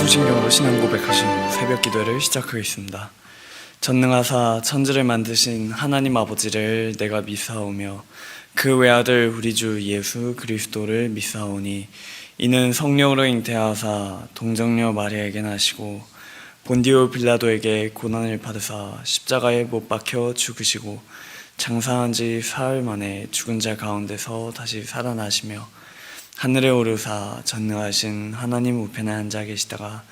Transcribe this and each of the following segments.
성심경으로 신앙 고백하신 후 새벽 기도를 시작하겠습니다. 전능하사 천지를 만드신 하나님 아버지를 내가 믿사오며 그 외아들 우리 주 예수 그리스도를 믿사오니 이는 성령으로 잉태하사 동정녀 마리아에게 나시고 본디오 빌라도에게 고난을 받으사 십자가에 못 박혀 죽으시고 장사한 지 사흘 만에 죽은 자 가운데서 다시 살아나시며 하늘에 오르사 전능하신 하나님 우편에 앉아 계시다가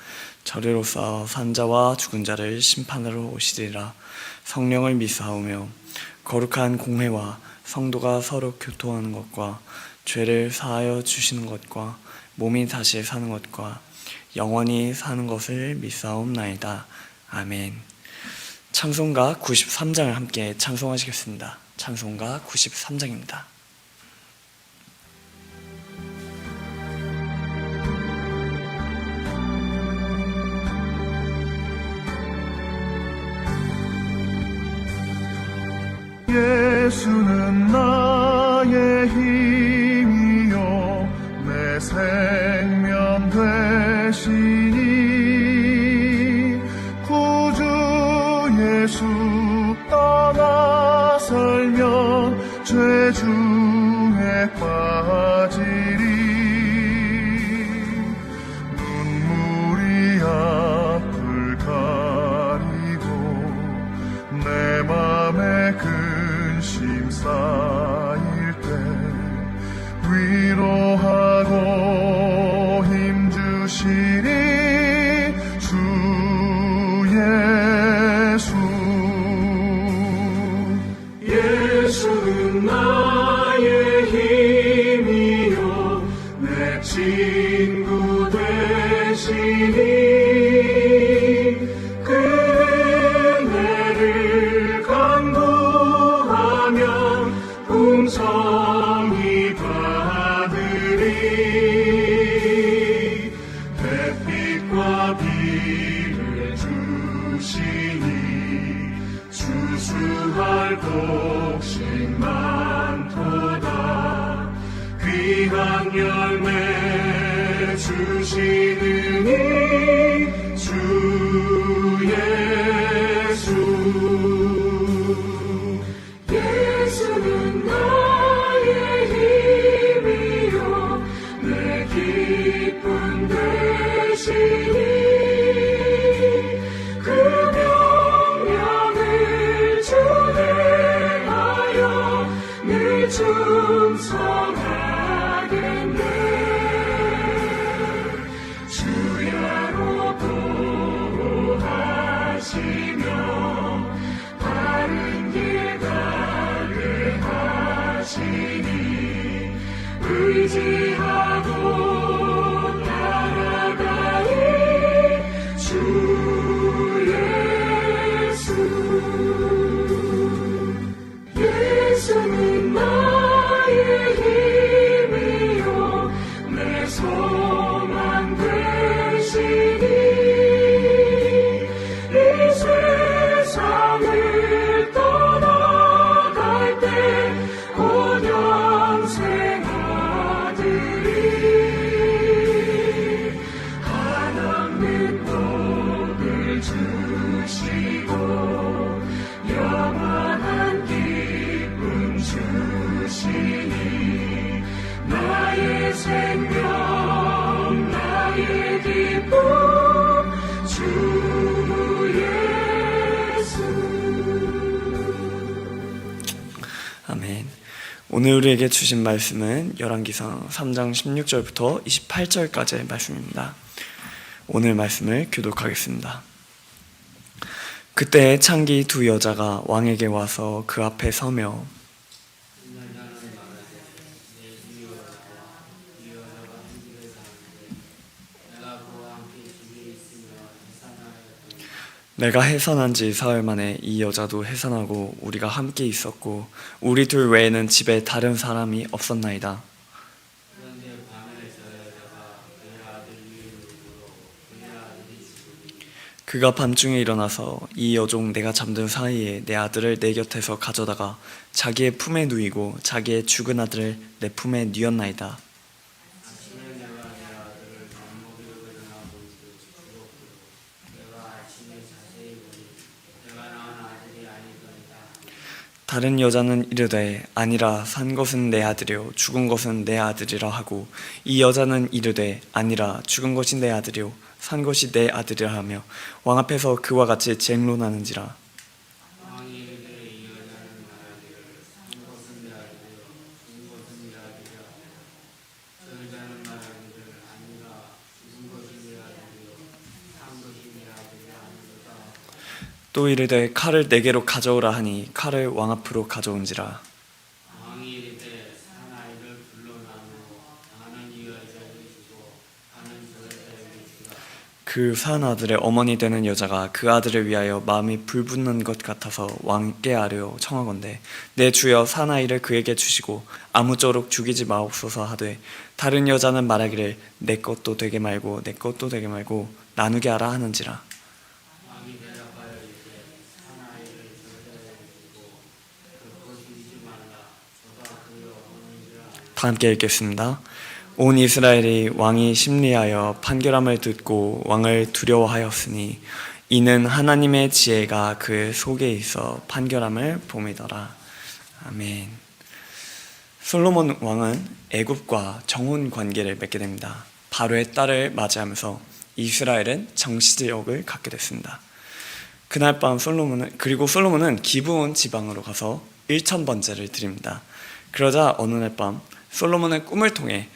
저리로서 산 자와 죽은 자를 심판하러 오시리라. 성령을 믿사오며 거룩한 공회와 성도가 서로 교통하는 것과 죄를 사하여 주시는 것과 몸이 다시 사는 것과 영원히 사는 것을 믿사옵나이다. 아멘. 찬송가 93장을 함께 찬송하시겠습니다. 찬송가 93장입니다. 예수는 나의 힘이요 내 생명 되시니 구주 예수 떠나설면 죄 중에 빠지리 눈물이 앞을 가리고 내 맘에 근심 쌓일 때 위로하고 힘주시니 주 예수. 예수는 나의 힘이요 내 친구 되시니 풍성히 받으리 햇빛과 비를 주시니 추수할 곡식 많도다 귀한 열매 주시느니 주 예수. 예수는 나의 힘이요 내 기쁨 되시니 그 명령을 준행하여 늘 충성하겠네. 주야로 도하시며 바른 길 가게 하시니 의지하고 따라가리 주 예수. 예수는 나의 힘이요 내 소망 되시니 이 세상을 떠나갈 때 곧 영생하리리 한없는 복을 주시고 영원한 기쁨 주시니 나의 생명 나의 기쁨 주 예수. 아멘. 오늘 우리에게 주신 말씀은 열왕기상 3장 16절부터 28절까지의 말씀입니다. 오늘 말씀을 교독하겠습니다. 그때 창기 두 여자가 왕에게 와서 그 앞에 서며 내가 해산한 지 사흘 만에 이 여자도 해산하고 우리가 함께 있었고 우리 둘 외에는 집에 다른 사람이 없었나이다. 그가 밤중에 일어나서 이 여종 내가 잠든 사이에 내 아들을 내 곁에서 가져다가 자기의 품에 누이고 자기의 죽은 아들을 내 품에 뉘었나이다. 다른 여자는 이르되 아니라 산 것은 내 아들이요 죽은 것은 내 아들이라 하고 이 여자는 이르되 아니라 죽은 것이 내 아들이요 산 것이 내 아들이라 하며 왕 앞에서 그와 같이 쟁론하는지라. 또 이르되 칼을 내게로 가져오라 하니 칼을 왕 앞으로 가져온지라. 왕이 이르되 산 아이를 불러나누어 나는 이 여자에게 주고 나는 저 여자에게 주라. 그 산 아들의 어머니 되는 여자가 그 아들을 위하여 마음이 불붙는 것 같아서 왕께 아뢰어 청하건대 내 주여 산 아이를 그에게 주시고 아무쪼록 죽이지 마옵소서 하되 다른 여자는 말하기를 내 것도 되게 말고 내 것도 되게 말고 나누게 하라 하는지라. 왕이 대답하여 이르되 산 아이를 저 여자에게 주고 그것을 주지 말라. 저가 그의 어머니라. 다 함께 읽겠습니다. 온 이스라엘이 왕이 심리하여 판결함을 듣고 왕을 두려워하였으니 이는 하나님의 지혜가 그의 속에 있어 판결함을 봄이더라. 아멘. 솔로몬 왕은 애굽과 정혼 관계를 맺게 됩니다. 바로의 딸을 맞이하면서 이스라엘은 정치지역을 갖게 됐습니다. 그날 밤 솔로몬은 기브온 지방으로 가서 1000번제를 드립니다. 그러자 어느 날 밤 솔로몬은 꿈을 통해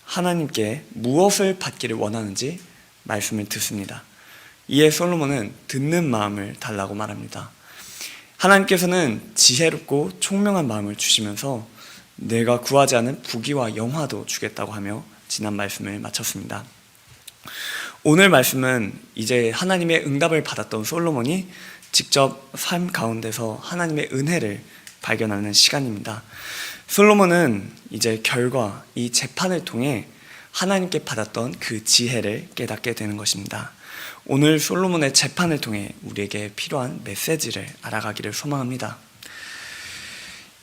하나님께 무엇을 받기를 원하는지 말씀을 듣습니다. 이에 솔로몬은 듣는 마음을 달라고 말합니다. 하나님께서는 지혜롭고 총명한 마음을 주시면서 내가 구하지 않은 부귀와 영화도 주겠다고 하며 지난 말씀을 마쳤습니다. 오늘 말씀은 이제 하나님의 응답을 받았던 솔로몬이 직접 삶 가운데서 하나님의 은혜를 발견하는 시간입니다. 솔로몬은 이제 결과 이 재판을 통해 하나님께 받았던 그 지혜를 깨닫게 되는 것입니다. 오늘 솔로몬의 재판을 통해 우리에게 필요한 메시지를 알아가기를 소망합니다.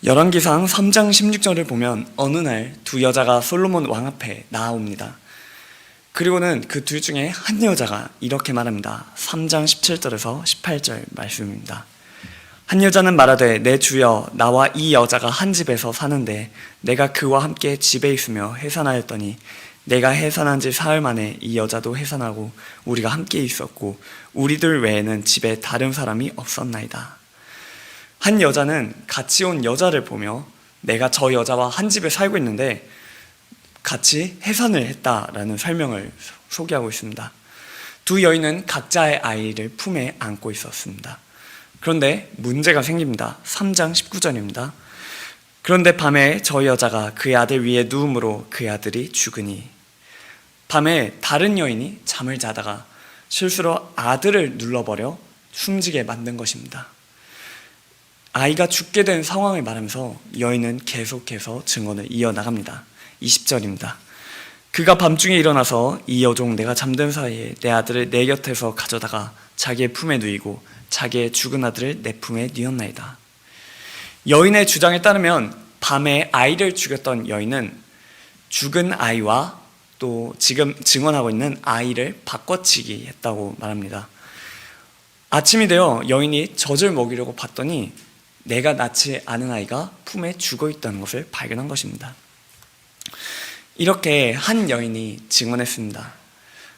열왕기상 3장 16절을 보면 어느 날 두 여자가 솔로몬 왕 앞에 나아옵니다. 그리고는 그 둘 중에 한 여자가 이렇게 말합니다. 3장 17절에서 18절 말씀입니다. 한 여자는 말하되 내 주여 나와 이 여자가 한 집에서 사는데 내가 그와 함께 집에 있으며 해산하였더니 내가 해산한 지 사흘 만에 이 여자도 해산하고 우리가 함께 있었고 우리들 외에는 집에 다른 사람이 없었나이다. 한 여자는 같이 온 여자를 보며 내가 저 여자와 한 집에 살고 있는데 같이 해산을 했다라는 설명을 소개하고 있습니다. 두 여인은 각자의 아이를 품에 안고 있었습니다. 그런데 문제가 생깁니다. 3장 19절입니다. 그런데 밤에 저 여자가 그의 아들 위에 누움으로 그의 아들이 죽으니 밤에 다른 여인이 잠을 자다가 실수로 아들을 눌러버려 숨지게 만든 것입니다. 아이가 죽게 된 상황을 말하면서 여인은 계속해서 증언을 이어나갑니다. 20절입니다. 그가 밤중에 일어나서 이 여종 내가 잠든 사이에 내 아들을 내 곁에서 가져다가 자기의 품에 누이고 자기의 죽은 아들을 내 품에 뉘었나이다. 여인의 주장에 따르면 밤에 아이를 죽였던 여인은 죽은 아이와 또 지금 증언하고 있는 아이를 바꿔치기 했다고 말합니다. 아침이 되어 여인이 젖을 먹이려고 봤더니 내가 낳지 않은 아이가 품에 죽어 있다는 것을 발견한 것입니다. 이렇게 한 여인이 증언했습니다.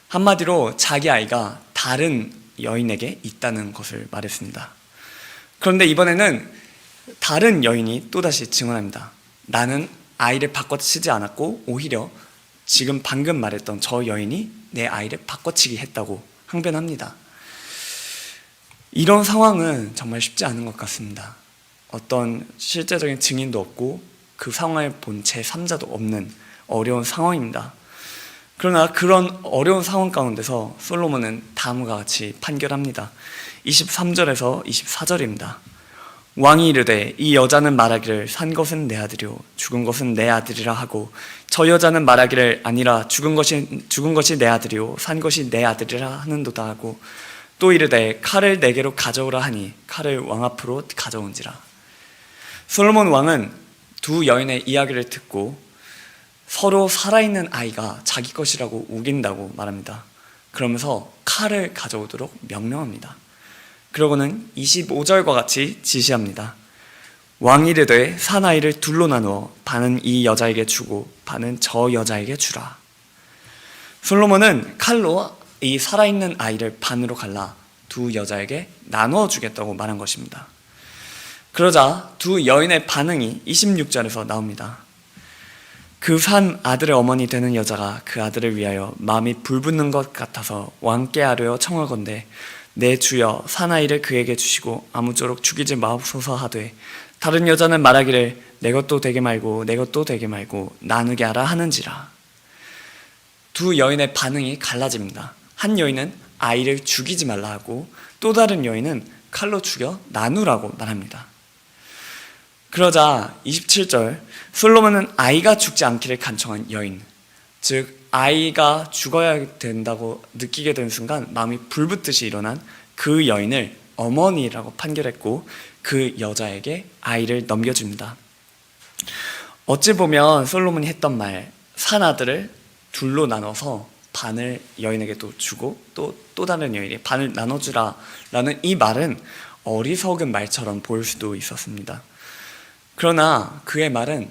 한마디로 자기 아이가 다른 여인에게 있다는 것을 말했습니다. 그런데 이번에는 다른 여인이 또다시 증언합니다. 나는 아이를 바꿔치지 않았고 오히려 지금 방금 말했던 저 여인이 내 아이를 바꿔치기 했다고 항변합니다. 이런 상황은 정말 쉽지 않은 것 같습니다. 어떤 실제적인 증인도 없고 그 상황을 본 제3자도 없는 어려운 상황입니다. 그러나 그런 어려운 상황 가운데서 솔로몬은 다음과 같이 판결합니다. 23절에서 24절입니다. 왕이 이르되 이 여자는 말하기를 산 것은 내 아들이요 죽은 것은 내 아들이라 하고 저 여자는 말하기를 아니라 죽은 것이 내 아들이요 산 것이 내 아들이라 하는도다 하고 또 이르되 칼을 내게로 가져오라 하니 칼을 왕 앞으로 가져온지라. 솔로몬 왕은 두 여인의 이야기를 듣고 서로 살아있는 아이가 자기 것이라고 우긴다고 말합니다. 그러면서 칼을 가져오도록 명령합니다. 그러고는 25절과 같이 지시합니다. 왕이 이르되 사나이를 둘로 나누어 반은 이 여자에게 주고 반은 저 여자에게 주라. 솔로몬은 칼로 이 살아있는 아이를 반으로 갈라 두 여자에게 나누어 주겠다고 말한 것입니다. 그러자 두 여인의 반응이 26절에서 나옵니다. 그 산 아들의 어머니 되는 여자가 그 아들을 위하여 마음이 불붙는 것 같아서 왕께 아뢰어 청하건대 내 주여 사나이를 그에게 주시고 아무쪼록 죽이지 마옵소서 하되 다른 여자는 말하기를 내 것도 되게 말고 내 것도 되게 말고 나누게 하라 하는지라. 두 여인의 반응이 갈라집니다. 한 여인은 아이를 죽이지 말라 하고 또 다른 여인은 칼로 죽여 나누라고 말합니다. 그러자 27절 솔로몬은 아이가 죽지 않기를 간청한 여인, 즉 아이가 죽어야 된다고 느끼게 된 순간 마음이 불붙듯이 일어난 그 여인을 어머니라고 판결했고 그 여자에게 아이를 넘겨줍니다. 어찌 보면 솔로몬이 했던 말, 산 아들을 둘로 나눠서 반을 여인에게 또 주고 또 다른 여인에게 반을 나눠주라 라는 이 말은 어리석은 말처럼 보일 수도 있었습니다. 그러나 그의 말은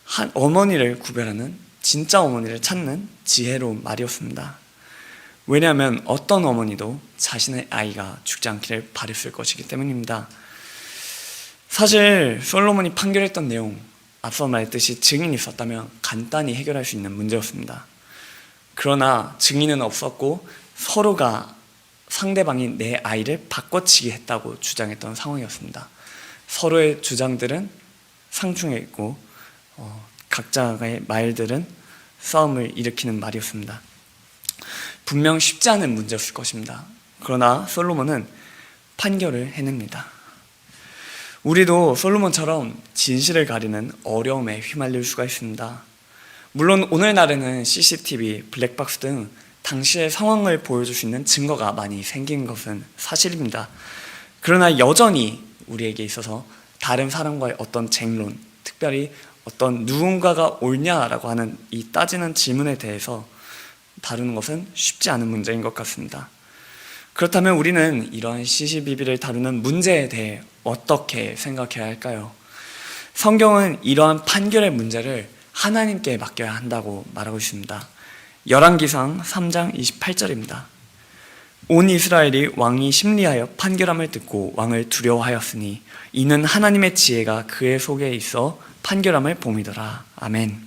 한 어머니를 구별하는, 진짜 어머니를 찾는 지혜로운 말이었습니다. 왜냐하면 어떤 어머니도 자신의 아이가 죽지 않기를 바랬을 것이기 때문입니다. 사실 솔로몬이 판결했던 내용, 앞서 말했듯이 증인이 있었다면 간단히 해결할 수 있는 문제였습니다. 그러나 증인은 없었고 서로가 상대방이 내 아이를 바꿔치기 했다고 주장했던 상황이었습니다. 서로의 주장들은 상충했고 각자의 말들은 싸움을 일으키는 말이었습니다. 분명 쉽지 않은 문제였을 것입니다. 그러나 솔로몬은 판결을 해냅니다. 우리도 솔로몬처럼 진실을 가리는 어려움에 휘말릴 수가 있습니다. 물론 오늘날에는 CCTV, 블랙박스 등 당시의 상황을 보여줄 수 있는 증거가 많이 생긴 것은 사실입니다. 그러나 여전히 우리에게 있어서 다른 사람과의 어떤 쟁론, 특별히 어떤 누군가가 옳냐라고 하는 이 따지는 질문에 대해서 다루는 것은 쉽지 않은 문제인 것 같습니다. 그렇다면 우리는 이러한 시시비비를 다루는 문제에 대해 어떻게 생각해야 할까요? 성경은 이러한 판결의 문제를 하나님께 맡겨야 한다고 말하고 있습니다. 열왕기상 3장 28절입니다. 온 이스라엘이 왕이 심리하여 판결함을 듣고 왕을 두려워하였으니 이는 하나님의 지혜가 그의 속에 있어 판결함을 봄이더라. 아멘.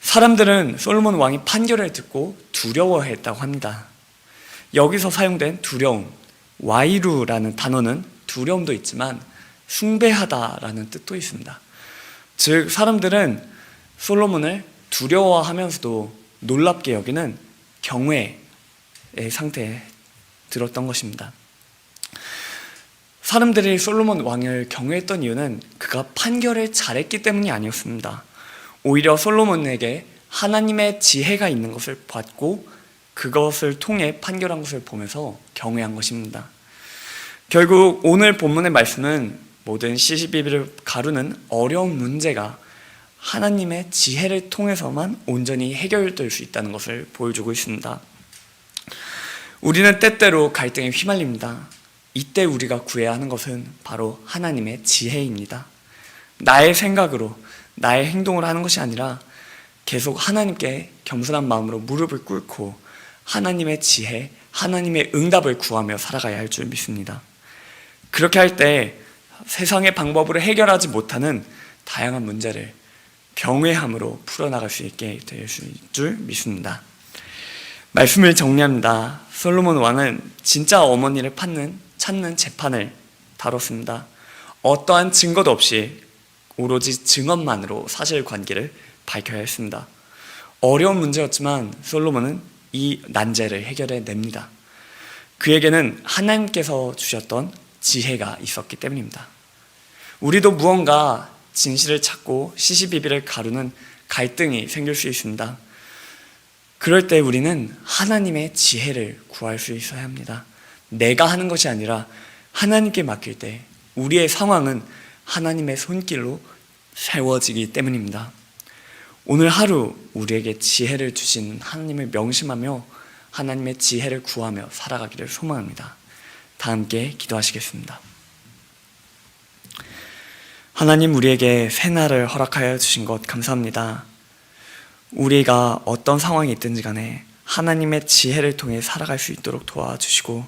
사람들은 솔로몬 왕이 판결을 듣고 두려워했다고 합니다. 여기서 사용된 두려움, 와이루라는 단어는 두려움도 있지만 숭배하다라는 뜻도 있습니다. 즉 사람들은 솔로몬을 두려워하면서도 놀랍게 여기는 경외의 상태에 들었던 것입니다. 사람들이 솔로몬 왕을 경외했던 이유는 그가 판결을 잘했기 때문이 아니었습니다. 오히려 솔로몬에게 하나님의 지혜가 있는 것을 봤고 그것을 통해 판결한 것을 보면서 경외한 것입니다. 결국 오늘 본문의 말씀은 모든 시시비비를 가루는 어려운 문제가 하나님의 지혜를 통해서만 온전히 해결될 수 있다는 것을 보여주고 있습니다. 우리는 때때로 갈등에 휘말립니다. 이때 우리가 구해야 하는 것은 바로 하나님의 지혜입니다. 나의 생각으로, 나의 행동으로 하는 것이 아니라 계속 하나님께 겸손한 마음으로 무릎을 꿇고 하나님의 지혜, 하나님의 응답을 구하며 살아가야 할 줄 믿습니다. 그렇게 할 때 세상의 방법으로 해결하지 못하는 다양한 문제를 경외함으로 풀어나갈 수 있게 될 줄 믿습니다. 말씀을 정리합니다. 솔로몬 왕은 진짜 어머니를 찾는 재판을 다뤘습니다. 어떠한 증거도 없이 오로지 증언만으로 사실관계를 밝혀야 했습니다. 어려운 문제였지만 솔로몬은 이 난제를 해결해냅니다. 그에게는 하나님께서 주셨던 지혜가 있었기 때문입니다. 우리도 무언가 진실을 찾고 시시비비를 가루는 갈등이 생길 수 있습니다. 그럴 때 우리는 하나님의 지혜를 구할 수 있어야 합니다. 내가 하는 것이 아니라 하나님께 맡길 때 우리의 상황은 하나님의 손길로 세워지기 때문입니다. 오늘 하루 우리에게 지혜를 주신 하나님을 명심하며 하나님의 지혜를 구하며 살아가기를 소망합니다. 다 함께 기도하시겠습니다. 하나님, 우리에게 새 날을 허락하여 주신 것 감사합니다. 우리가 어떤 상황이 있든지 간에 하나님의 지혜를 통해 살아갈 수 있도록 도와주시고,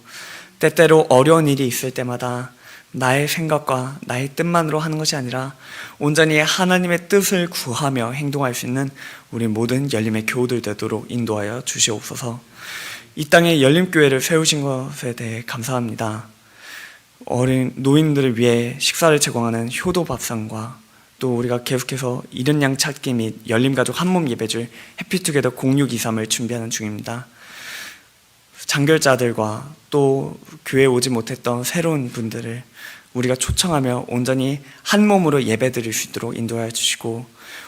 때때로 어려운 일이 있을 때마다 나의 생각과 나의 뜻만으로 하는 것이 아니라 온전히 하나님의 뜻을 구하며 행동할 수 있는 우리 모든 열림의 교우들 되도록 인도하여 주시옵소서. 이 땅에 열림교회를 세우신 것에 대해 감사합니다. 어린 노인들을 위해 식사를 제공하는 효도 밥상과 또 우리가 계속해서 잃은 양 찾기 및 열림가족 한몸 예배줄 해피투게더 0623을 준비하는 중입니다. 장결자들과 또 교회에 오지 못했던 새로운 분들을 우리가 초청하며 온전히 한 몸으로 예배드릴 수 있도록 인도하여 주시고,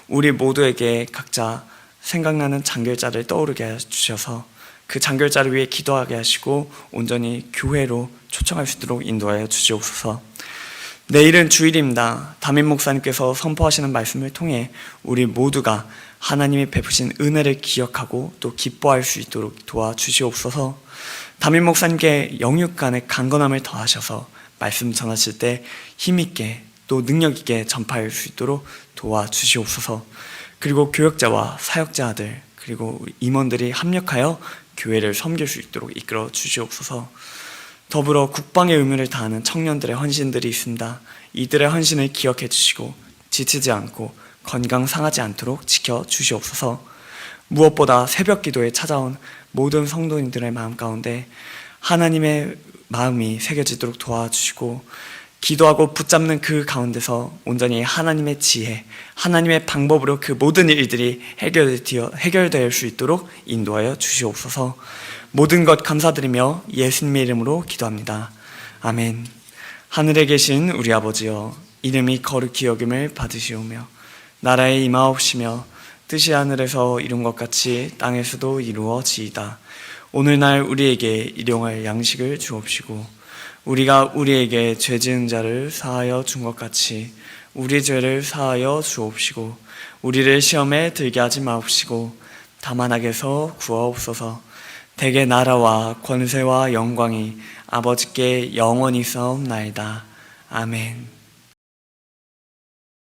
우리 모두에게 각자 생각나는 장결자를 떠오르게 해주셔서 그 장결자를 위해 기도하게 하시고 온전히 교회로 초청할 수 있도록 인도하여 주시옵소서. 내일은 주일입니다. 담임 목사님께서 선포하시는 말씀을 통해 우리 모두가 하나님이 베푸신 은혜를 기억하고 또 기뻐할 수 있도록 도와주시옵소서. 담임 목사님께 영육 간의 강건함을 더하셔서 말씀 전하실 때 힘있게 또 능력있게 전파할 수 있도록 도와주시옵소서. 그리고 교역자와 사역자들 그리고 우리 임원들이 합력하여 교회를 섬길 수 있도록 이끌어 주시옵소서. 더불어 국방의 의무를 다하는 청년들의 헌신들이 있습니다. 이들의 헌신을 기억해 주시고 지치지 않고 건강 상하지 않도록 지켜 주시옵소서. 무엇보다 새벽 기도에 찾아온 모든 성도님들의 마음 가운데 하나님의 마음이 새겨지도록 도와주시고, 기도하고 붙잡는 그 가운데서 온전히 하나님의 지혜, 하나님의 방법으로 그 모든 일들이 해결될 수 있도록 인도하여 주시옵소서. 모든 것 감사드리며 예수님의 이름으로 기도합니다. 아멘. 하늘에 계신 우리 아버지여, 이름이 거룩히 여김을 받으시오며 나라에 임하옵시며 뜻이 하늘에서 이룬 것 같이 땅에서도 이루어지이다. 오늘날 우리에게 일용할 양식을 주옵시고, 우리가 우리에게 죄 지은 자를 사하여 준 것 같이 우리 죄를 사하여 주옵시고, 우리를 시험에 들게 하지 마옵시고 다만 악에서 구하옵소서. 대개 나라와 권세와 영광이 아버지께 영원히 있사옵나이다. 아멘.